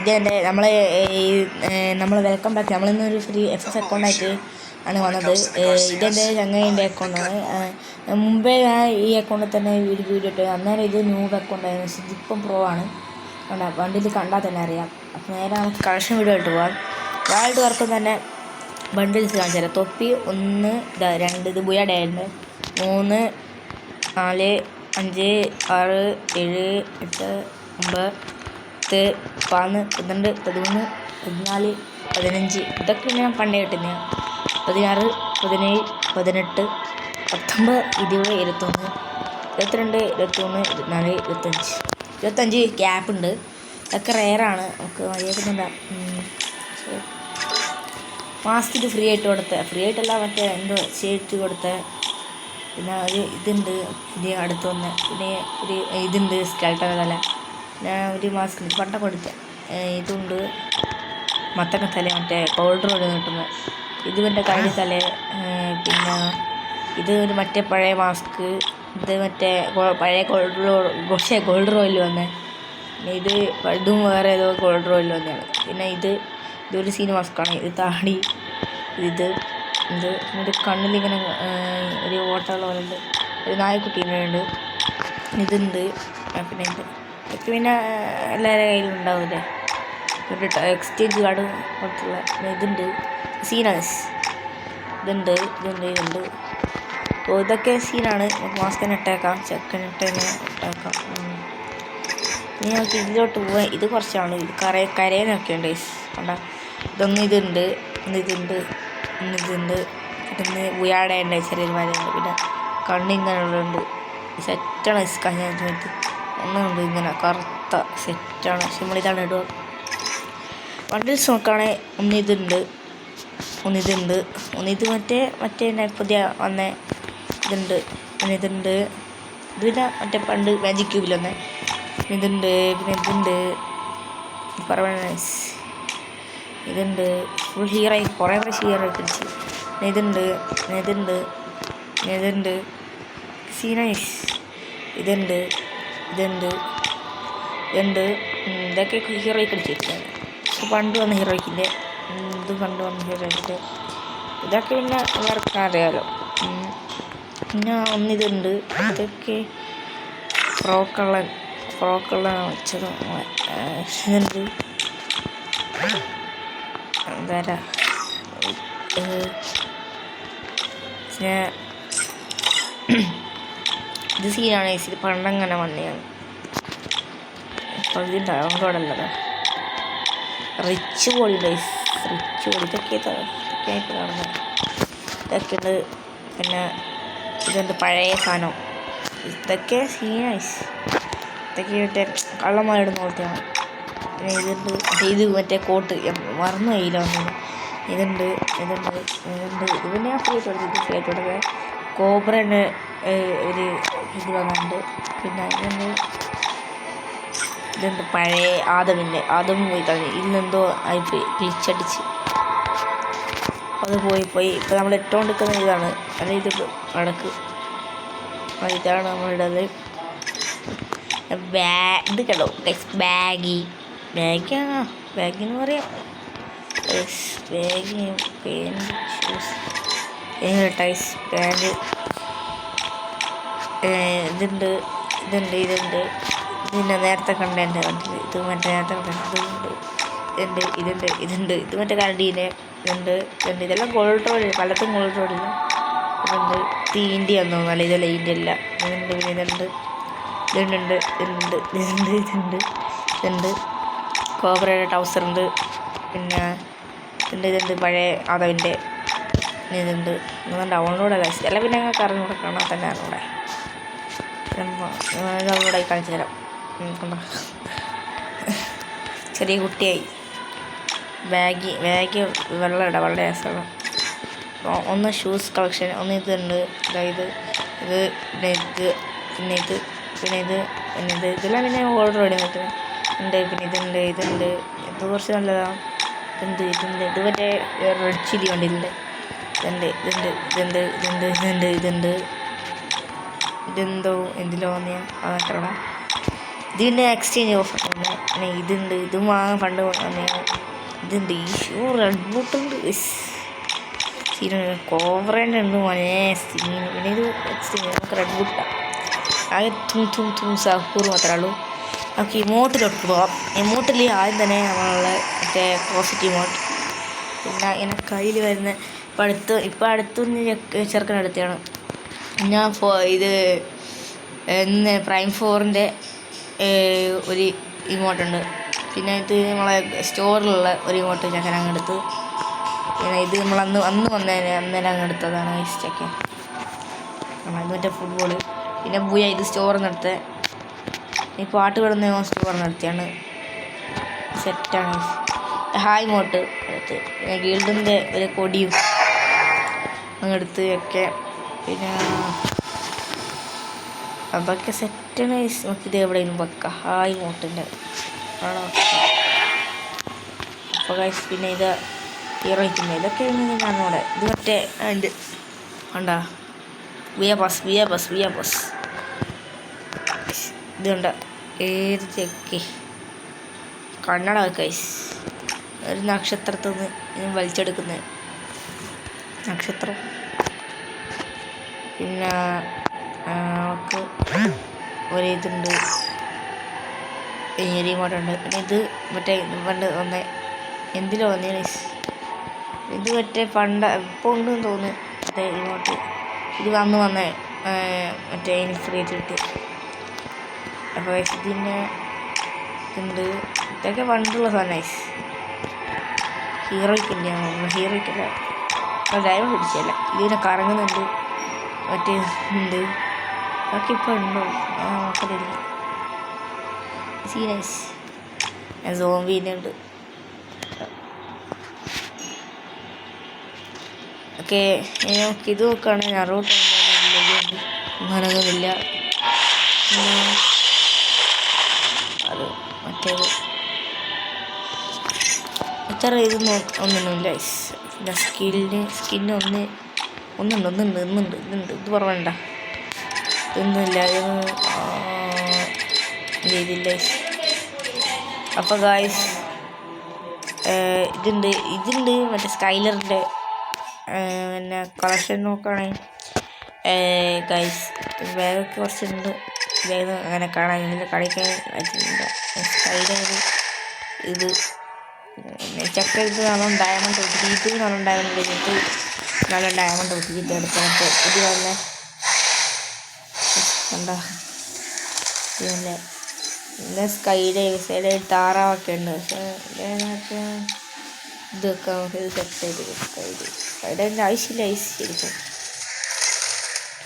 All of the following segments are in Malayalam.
ഇതെൻ്റെ നമ്മൾ വെൽക്കം ബാക്ക്. നമ്മളിന്നൊരു ഫ്രീ FF അക്കൗണ്ടായിട്ട് ആണ് വന്നത്. ഇതെൻ്റെ ചങ്ങേൻ്റെ അക്കൗണ്ടാണ്. മുമ്പേ ഞാൻ ഈ അക്കൗണ്ടിൽ തന്നെ വീഡിയോ ഇട്ട് അന്നേരം ഇത് ന്യൂബ് അക്കൗണ്ടായിരുന്നു. ഇതിപ്പം പ്രോ ആണ്. വണ്ടിയിൽ കണ്ടാൽ തന്നെ അറിയാം. അപ്പോൾ നേരെ നമുക്ക് കളക്ഷൻ വീഡിയോ ഇട്ട് പോകാം. വേൾഡ് വർക്കും തന്നെ ബണ്ടിൽസ് കാണിച്ചു തരാം. തൊപ്പി 1 2 ഇത് ബുയാഡേൻ്റെ 3 4 5 6 7 8 9 10 11 13 14 15 ഇതൊക്കെ ഞാൻ പണ്ടേ കിട്ടുന്നത്. 16 17 18 19 20 21 22 23 24 25 ഗ്യാപ്പ് ഉണ്ട്. ഇതൊക്കെ റെയറാണ്. നമുക്ക് മതിയാക്കുന്നുണ്ട്. മാസ്കിൽ ഫ്രീ ആയിട്ട് കൊടുത്ത, ഫ്രീ ആയിട്ടല്ല മറ്റേ എന്തോ ഷേർട്ട് കൊടുത്ത. പിന്നെ ഒരു ഇതുണ്ട്, ഇത് അടുത്ത് വന്ന്. പിന്നെ ഒരു ഇതുണ്ട് സ്കെൽട്ടൻ തല. പിന്നെ ഒരു മാസ്ക് പണ്ട കൊടുത്ത ഇതുണ്ട്. മത്തങ്ങ തല മറ്റേ പൗഡർ വഴി കിട്ടുന്നത്. ഇത് എൻ്റെ കഴിഞ്ഞ തല. പിന്നെ ഇത് ഒരു മറ്റേ പഴയ മാസ്ക്. ഇത് മറ്റേ പഴയ ഗോൾഡ് റോയിൽ വന്നേ. പിന്നെ ഇതും വേറെ ഏതോ ഗോൾഡ് റോയിൽ വന്നതാണ്. പിന്നെ ഇതൊരു സീൻ മാസ്കാണ്. ഇത് താടി. ഇത് കണ്ണിലിങ്ങനെ ഒരു ഓട്ടമുള്ള പോലെ ഉണ്ട്. ഒരു നായ്ക്കുട്ടീനുണ്ട്. ഇതുണ്ട്. പിന്നെ ഇതൊക്കെ പിന്നെ എല്ലാവരുടെ കയ്യിലും ഉണ്ടാവില്ലേ. ഒരു എക്സ്ചേഞ്ച് കാർഡ് പോലത്തുള്ള ഇതുണ്ട്. സീനാസ് ഇതുണ്ട്. അപ്പോൾ ഇതൊക്കെ സീനാണ്. മാസ്കിന് ഇട്ടേക്കാം, ചെക്കന് ഇട്ടേക്കാം. ഇനി നമുക്ക് ഇതിലോട്ട് പോവാൻ. ഇത് കുറച്ചാണ്. ഇത് കരയെന്നൊക്കെ ഉണ്ട് കണ്ട. ഇതുണ്ട്. പിന്നെ ഉയാടേണ്ട ചെറിയൊരു മരമുണ്ട്. പിന്നെ കണ്ണിങ്ങനെയുള്ളുണ്ട്. സെറ്റാണ്. കഴിഞ്ഞിട്ട് ഒന്നുണ്ട് ഇങ്ങനെ കറുത്ത സെറ്റാണ്. പക്ഷെ നമ്മളിതാണ് ഇടുക. ബണ്ടിൽസ് നോക്കുകയാണെങ്കിൽ ഒന്നിത് മറ്റേ പുതിയ വന്ന ഇതുണ്ട്. പിന്നെ ഇത് പിന്നെ മറ്റേ പണ്ട് മാജിക് ക്യൂബിൽ വന്നേ ഇതുണ്ട്. പിന്നെ പെർമനൻസ് ഇതുണ്ട്. ഫുൾ ഹീറോ കുറേ ഹീറോ പിടിച്ച്. ഇതുണ്ട് സീനൈസ് ഇതുണ്ട്. ഇതൊക്കെ ഹീറോയ്ക്ക് അടിച്ചിരിക്കുകയാണ്. പണ്ട് വന്ന ഹീറോയ്ക്കിൻ്റെ ഇതൊക്കെ പിന്നെ എല്ലാവർക്കും അറിയാമല്ലോ. പിന്നെ ഒന്നിതുണ്ട്. ഇതൊക്കെ ഫ്രോക്കുള്ള വെച്ചത്. ഇതുണ്ട്. എന്താ ഇത് സീനാണ്. ഇത് പണ്ടങ്ങനെ വന്നെയാണ്. അപ്പോൾ ഇത് ഡൗൺലോഡല്ലതാ. റിച്ച് ബോഡി ഇതൊക്കെ ആയിട്ട് കാണുന്നത്. ഇതൊക്കെ ഉണ്ട്. പിന്നെ ഇതുണ്ട് പഴയ സാധനം. ഇതൊക്കെ സീനൈസ്. ഇതൊക്കെ മറ്റേ കള്ളന്മാരിടുന്ന പോലത്തെയാണ്. പിന്നെ ഇത് മറ്റേ കോട്ട് മറന്നു കയ്യില്ല വന്നത്. ഇതുണ്ട്. ഇത് പിന്നെ ഞാൻ ഫ്രീ ആയിട്ട് കൊടുക്കുക. കോബ്രൻ്റെ ഒരു ഇത് വന്നിട്ടുണ്ട്. പിന്നെ ഇതുണ്ട് പഴയ ആദം പോയി കളഞ്ഞു. ഇന്നെന്തോ ആയിപ്പോയി ഗ്ലിച്ചടിച്ച് അത് പോയി. ഇപ്പം നമ്മൾ ഇട്ടുകൊണ്ടിരിക്കുന്ന ഇതാണ്. അതായത് അടക്ക് ഇതാണ് നമ്മളുടേത്. ഇത് കേട്ടോ ബാഗിന്ന് പറയാം. Bag pant shoes ties pant ഇതുണ്ട്. പിന്നെ നേരത്തെ കണ്ടതിൻ്റെ കണ്ടില്ല. ഇത് മറ്റേ നേരത്തെ ഇതുണ്ട്. ഇത് മറ്റേ കണ്ടീൻ്റെ ഇതുണ്ട്. ഇതെല്ലാം ഗോൾഡ് റോഡ്. പലതും ഗോൾഡ് റോഡില്ല. ഇതുണ്ട്. ഇത് ഇന്ത്യ ഒന്നും നല്ല ഇതല്ല. ഇന്ത്യ അല്ല. ഇതുണ്ട്. കോബ്രയുടെ ടൗസറുണ്ട്. പിന്നെ ഇതുണ്ട് പഴയ ആദവിൻ്റെ ഇതുണ്ട്. ഡൗൺലോഡല്ല. അല്ല പിന്നെ ഞങ്ങൾക്ക് അറിഞ്ഞൂടെ കാണാൻ തന്നെ അറിഞ്ഞൂടെ. ഡൗൺലോഡായി കാണിച്ചു തരാം. ചെറിയ കുട്ടിയായി. ബാഗ് വെള്ളം വളരെ രസമാണ്. ഒന്ന് ഷൂസ് കളക്ഷൻ. ഒന്ന് ഇതുണ്ട്. അതായത് ഇതെല്ലാം പിന്നെ ഓർഡർ ഇടുന്നുണ്ട്. പിന്നെ ഇതുണ്ട്. ഇത് കുറച്ച് നല്ലതാണ്. ഇത് മറ്റേ റെഡ് ചില്ലി കണ്ടില്ലേ. ഇതെന്തോ എന്തിലോ വന്നിയാ അതാക്കണം. ഇതിൻ്റെ എക്സ്ചേഞ്ച് ഓഫർ ഉണ്ട്. പിന്നെ ഇതുണ്ട്, ഇതും വാങ്ങാൻ ഫണ്ട് തന്നെയാണ്. ഇതുണ്ട്, ഈ ഷൂ റെഡ് ബൂട്ടുണ്ട്, സീനുണ്ട്, കോവറേൻ്റെ ഉണ്ട് മോനെ സീന്. പിന്നെ ഇത് എക്സ്ചേഞ്ച് നമുക്ക് റെഡ് ബൂട്ടാണ്. ആകെ സഹൂർ മാത്രമേ ഉള്ളൂ. നമുക്ക് ഇമോട്ടിലോട്ട് പോകാം. ഇമോട്ടിൽ ആദ്യം തന്നെ നമ്മളുടെ മറ്റേ പോസിറ്റീവ് ഇമോട്ട്. പിന്നെ ഇങ്ങനെ കയ്യിൽ വരുന്ന ഇപ്പം അടുത്തൊന്ന് ചെറുക്കനടുത്താണ് ഞാൻ ഇത് പ്രൈം 4ൻ്റെ ഒരു ഇമോട്ടുണ്ട്. പിന്നെ ഇത് നമ്മളെ സ്റ്റോറിലുള്ള ഒരു ഇമോട്ട് ചെക്കൻ അങ്ങ് എടുത്ത്. പിന്നെ ഇത് നമ്മൾ അന്ന് അന്നേരം അങ്ങ് എടുത്തതാണ് ചെക്കൻ. ഇത് മറ്റേ ഫുട്ബോള്. പിന്നെ പൂയ ഇത് സ്റ്റോറിൽ നിന്ന് എടുത്തത്. ഈ പാട്ട് കിടന്ന സ്റ്റോറിൽ നിന്ന് എടുത്തതാണ്. സെറ്റാണ്. ഹായ് മോട്ട് എടുത്ത്. പിന്നെ ഗിൽഡിൻ്റെ ഒരു കൊടിയും അങ്ങെടുത്ത് ഒക്കെ. പിന്നെ അതൊക്കെ സെറ്റാണ്. നമുക്കിത് എവിടെയും വെക്കാം. ഹായ് മോട്ടിൻ്റെ ആണോ. അപ്പോൾ ഗൈസ് പിന്നെ ഇത് ഹീറോയ്ക്കുന്നത് ഇതൊക്കെ ഞാനോടെ ഇത് മറ്റേ ഉണ്ട് കണ്ടാ വിയ ബസ് ഇതുണ്ട ഏത് ചെക്കി കണ്ണട ഗൈസ്. ഒരു നക്ഷത്രത്തിൽ നിന്ന് ഇത് വലിച്ചെടുക്കുന്നത് നക്ഷത്രം. പിന്നെ നമുക്ക് ഒരു ഇതുണ്ട്, റിമോട്ടുണ്ട്. പിന്നെ ഇത് മറ്റേ പണ്ട് വന്ന എന്തിലോ വന്നേ ഇത് മറ്റേ ഇപ്പോൾ ഉണ്ടെന്ന് തോന്നുന്നു മറ്റേ റിമോട്ട്. ഇത് വന്നേ മറ്റേ ഫ്രീ കിട്ടി. അപ്പോൾ ഇതിൻ്റെ ഇതുണ്ട്. ഇതൊക്കെ പണ്ടുള്ള സാധനം. ഹീറോയ്ക്കല്ല ഡയമണ്ട് പിടിച്ചല്ല. ഇതിനെ കറങ്ങുന്നുണ്ട് മറ്റേ ഉണ്ട്. അതൊക്കെ ഇപ്പോൾ ഉണ്ടോ നോക്കലില്ല. സീനൈസ് സോംബീനുണ്ട്. ഓക്കെ നമുക്ക് ഇത് നോക്കുകയാണെങ്കിൽ അറുപത് മനകമില്ല. അത് മറ്റേത് ഇത്ര ഇത് ഒന്നിനുമില്ല. പിന്നെ സ്കിന്ന് ഒന്നുണ്ട്. ഇത് പറയണ്ട, ഇതൊന്നുമില്ല. ഇതില്ല. അപ്പോൾ ഗായ്സ് ഇതുണ്ട് മറ്റേ സ്കൈലറിൻ്റെ പിന്നെ കളക്ഷൻ നോക്കുകയാണെങ്കിൽ ഗൈസ് ബാഗൊക്കെ കുറച്ചുണ്ട്. ബാഗ് അങ്ങനെ കാണാനില്ല, കളിക്കാൻ വെച്ചിട്ടുണ്ട്. സ്കൈലർ ഇത് ചക്ക ഇത് നല്ലോണം ഡയമണ്ട് ഒതുക്കിയിട്ട് നല്ല ഡയമണ്ട് ഒതുക്കിയിട്ട് എടുത്തിട്ട് ഇത് തന്നെ കണ്ടാ. ഇതല്ലേ പിന്നെ സൈഡ് താറാവൊക്കെ ഉണ്ട്. പക്ഷേ ഇതൊക്കെ നമുക്ക് ഇത് സെറ്റ് ചെയ്ത് സ്കൈഡിൻ്റെ ആവശ്യമില്ല ശരിക്കും.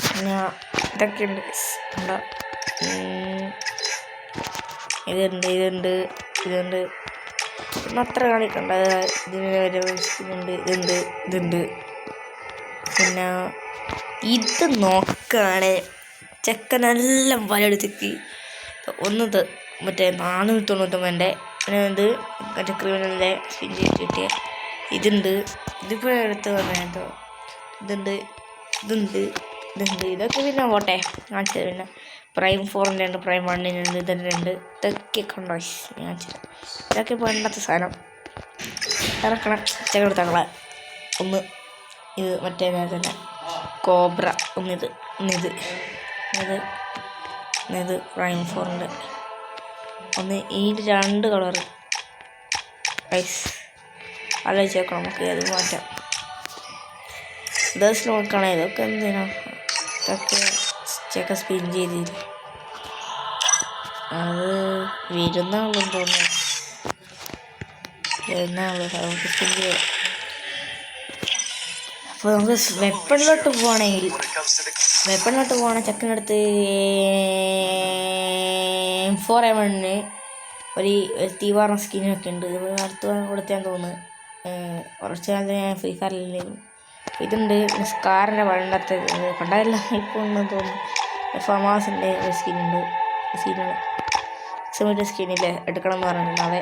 പിന്നെ ഇതൊക്കെ ഉണ്ട് കണ്ട. ഇതുണ്ട് പിന്നെ അത്ര കാണിക്കണ്ട. ഇതുണ്ട്. പിന്നെ ഇത് നോക്കുകയാണ് ചെക്കനെല്ലാം വലയെടുത്തേക്ക് ഒന്നത് മറ്റേ 499. പിന്നെ ഇത് മറ്റേ ക്രിമിനലിൻ്റെ സ്പിൻ കിട്ടിയ ഇതുണ്ട്. ഇതിപ്പോൾ എടുത്ത് പറഞ്ഞോ. ഇതുണ്ട്. ഇതൊക്കെ പിന്നെ പോട്ടെ കാണിച്ചത്. പിന്നെ പ്രൈം 4ൻ്റെ ഉണ്ട്, പ്രൈം 1ൻ്റെ ഉണ്ട്, ഇതെല്ലാം ഉണ്ട്. ഇതൊക്കെ കണ്ടോ കാണിച്ചത്. ഇതൊക്കെ ഇപ്പോൾ വേണ്ടാത്ത സാധനം. ഇറക്കണം ചെക്കെടുത്തങ്ങളെ ഒന്ന്. ഇത് മറ്റേ തന്നെ കോബ്ര ഒന്നിത് പ്രൈം 4ൻ്റെ ഒന്ന്. ഈ 2 കളറ് ഐസ് ആലോചിച്ച് നോക്കണം. നമുക്ക് അത് മാറ്റാം. ദിവസം നോക്കണേ. ഇതൊക്കെ എന്തിനാ ഇതൊക്കെ ചെക്ക സ്പിൻ ചെയ്തില്ല. അത് വരുന്നുള്ളൂ തോന്നുന്നു. നമുക്ക് സ്പിൻ ചെയ്യാം. അപ്പോൾ നമുക്ക് വെപ്പണിലോട്ട് പോകണമെങ്കിൽ ചെക്കനടുത്ത് M4A1 ഒരു തീവാറിന സ്കിന്നൊക്കെ ഉണ്ട്. ഇത് അടുത്ത് കൊടുത്താൻ തോന്നുന്നു. കുറച്ച് കാലത്ത് ഞാൻ ഫ്രീ ഫയറിലായിരുന്നു. ഇതുണ്ട് സ്കാറിൻ്റെ പണ്ടല്ല ഇപ്പോൾ ഉണ്ടെന്ന് തോന്നുന്നു. ഫമാസിൻ്റെ ഒരു സ്കിന്നുണ്ട്. എക്സമിൻ്റെ സ്കിന്നില്ലേ എടുക്കണം എന്ന് പറഞ്ഞിട്ടുണ്ട്. അതെ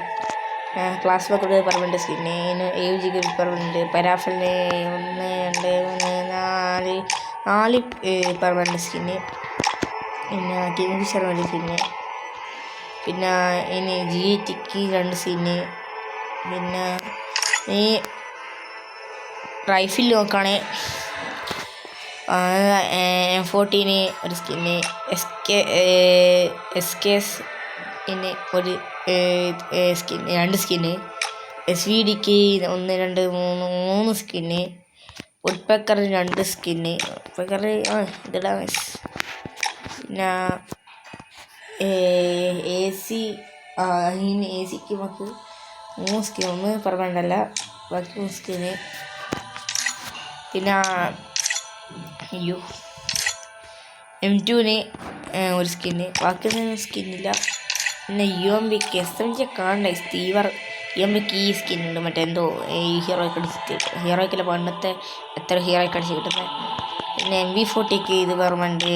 ക്ലാസ് ബോക്കൊരു പെർമനൻറ്റ് സ്കിന്ന്, AUGക്ക് ഒരു പെർമനൻറ്റ്, പരാഫലിന് 1 2 3 4 പെർമനൻറ്റ് സ്കിന്ന്, പിന്നെ കിങ് ഫിഷറിൻ്റെ സ്കിന്ന്, പിന്നെ ഇനി GTക്ക് 2 സ്കിന്ന്. പിന്നെ ഈ റൈഫിൽ നോക്കുകയാണെങ്കിൽ M14 ഒരു സ്കിന്ന്, SKS ഒരു സ്കിന്ന്, 2 സ്കിന്ന്, SVDക്ക് 1 2 3 സ്കിന്ന്, വുഡ്പെക്കർ 2 സ്കിന്ന്. വുഡ്പെക്കർ ഇതിടാ. പിന്നെ AC ACക്ക് നമുക്ക് 3 സ്കിൻ, 1 പെർമനൻ്റ് അല്ല, ബാക്കി 3 സ്കിന്ന്. പിന്നെ M2 ഒരു സ്കിന്ന്, ബാക്കിയൊന്നും സ്കിന്നില്ല. പിന്നെ UMPക്ക് SMG കാണണ്ടേ, സ്റ്റീവർ UMPക്ക് ഈ സ്കിന്നുണ്ട്, മറ്റേ എന്തോ ഈ ഹീറോയ്ക്ക് അടിച്ചിട്ട്, ഹീറോയ്ക്കല്ല പണ്ടത്തെ എത്ര ഹീറോയ്ക്ക് അടിച്ച് കിട്ടുന്നത്. പിന്നെ MV40ക്ക് ഇത് പെർമനൻ്റ്,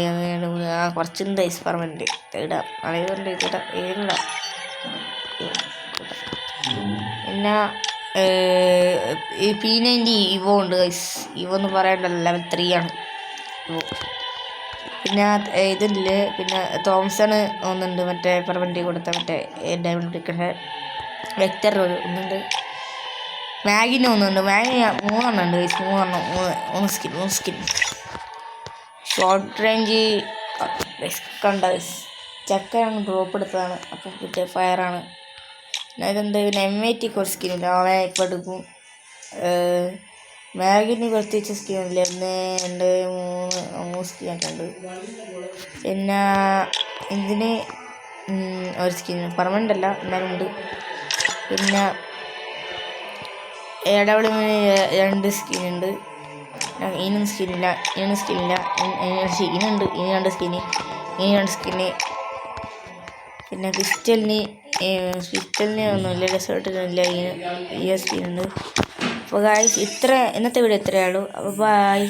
കുറച്ചുണ്ട് പെർമനൻ്റ്. ഇടാം അതേപോലെ ഇതിടാം. പിന്നെ ഈ P90 ഇവോ ഉണ്ട് ഗൈസ്. ഇവോ എന്ന് പറയണ്ടല്ലോ, ലെവൽ 3 ആണ് ഇവോ. പിന്നെ ഇതില്ല. പിന്നെ തോംസൺ ഒന്നുണ്ട്, മറ്റേ പെർമനൻ്റ് കൊടുത്ത മറ്റേ ഡയമണ്ട് പിടിക്കുന്ന വെക്ടർ ഒന്നുണ്ട്. മാഗിന് ഒന്നുണ്ട്, മാഗിന് 3 എണ്ണം ഉണ്ട് ഗൈസ്. 3 സ്കിൻ. ഷോർട്ട് റേഞ്ച് കണ്ട ചക്കയാണ് ഡ്രോപ്പ് എടുത്തതാണ്, അപ്പം കിട്ടിയ ഫയറാണ്. ഇതെന്ത് പിന്നെ M80 കുറച്ച് സ്കിന്നില്ല, അവനെ ഇപ്പം എടുക്കും. മാഗിന് പ്രത്യേകിച്ച് സ്കിന്നില്ല, 1 2 3 സ്കിന്നൊക്കെ ഉണ്ട്. പിന്നെ ഇതിന് ഒരു സ്കിൻ പെർമനൻ്റ് അല്ല, എന്നാലും ഉണ്ട്. പിന്നെ AW 2 സ്കിന്നുണ്ട്, ഇതിനൊന്നും സ്കിന്നില്ല. ഇനുണ്ട്, ഇനി 2 സ്കിന്ന്. പിന്നെ പിസ്റ്റലിന് ഒന്നുമില്ല, ഡെസേർട്ടിനില്ല, ഈ സ്കിന്നുണ്ട്. അപ്പോൾ ഗായ്സ് ഇന്നത്തെ വീഡിയോ ഇത്രയേ ഉള്ളൂ. അപ്പോൾ ബൈ.